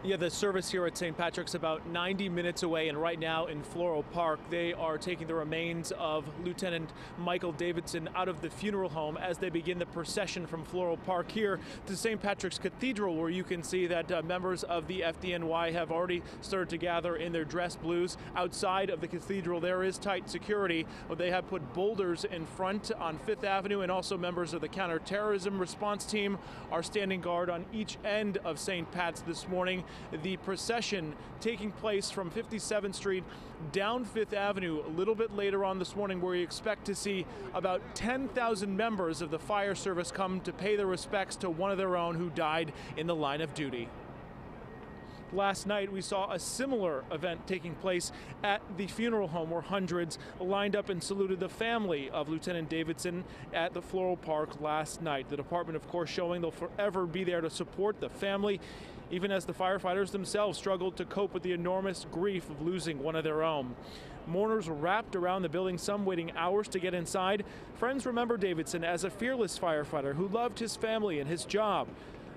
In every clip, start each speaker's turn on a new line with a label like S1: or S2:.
S1: Yeah, the service here at St. Patrick's about 90 minutes away, and right now in Floral Park, they are taking the remains of Lieutenant Michael Davidson out of the funeral home as they begin the procession from Floral Park here to St. Patrick's Cathedral, where you can see that members of the FDNY have already started to gather in their dress blues. Outside of the cathedral, there is tight security. They have put boulders in front on 5th Avenue, and also members of the counterterrorism response team are standing guard on each end of St. Pat's this morning. The procession taking place from 57th Street down 5th Avenue a little bit later on this morning, where you expect to see about 10,000 members of the fire service come to pay their respects to one of their own who died in the line of duty. Last night, we saw a similar event taking place at the funeral home, where hundreds lined up and saluted the family of Lieutenant Davidson at the Floral Park last night. The department, of course, showing they'll forever be there to support the family, even as the firefighters themselves struggled to cope with the enormous grief of losing one of their own. Mourners wrapped around the building, some waiting hours to get inside. Friends remember Davidson as a fearless firefighter who loved his family and his job.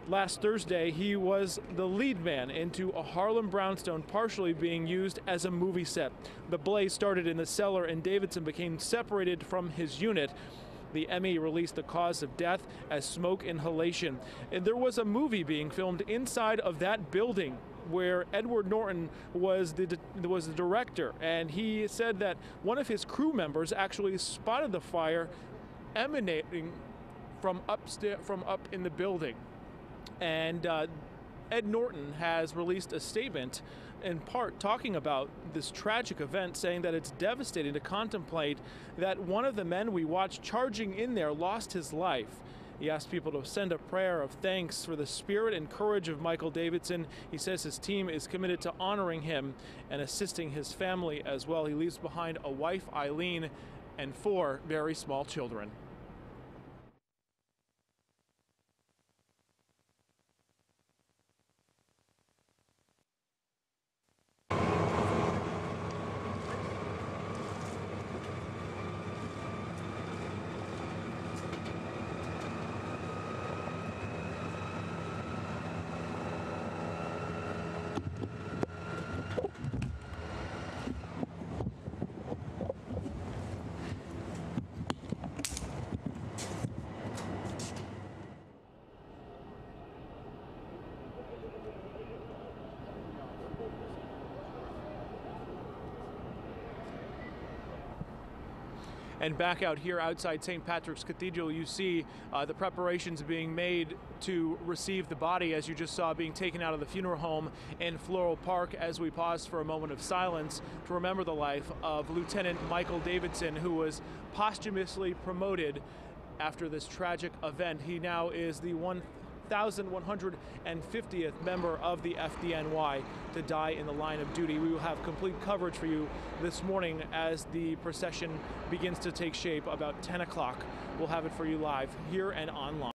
S1: Last Thursday, he was the lead man into a Harlem brownstone partially being used as a movie set. The blaze started in the cellar, and Davidson became separated from his unit. The ME released the cause of death as smoke inhalation. And there was a movie being filmed inside of that building, where Edward Norton was the director, and he said that one of his crew members actually spotted the fire emanating from up in the building. And Ed Norton has released a statement, in part talking about this tragic event, saying that it's devastating to contemplate that one of the men we watched charging in there lost his life. He asked people to send a prayer of thanks for the spirit and courage of Michael Davidson. He says his team is committed to honoring him and assisting his family as well. He leaves behind a wife, Eileen, and 4 very small children. And back out here outside St. Patrick's Cathedral, you see the preparations being made to receive the body, as you just saw, being taken out of the funeral home in Floral Park, as we pause for a moment of silence to remember the life of Lieutenant Michael Davidson, who was posthumously promoted after this tragic event. He now is the 1,150th member of the FDNY to die in the line of duty. We will have complete coverage for you this morning as the procession begins to take shape about 10 o'clock. We'll have it for you live here and online.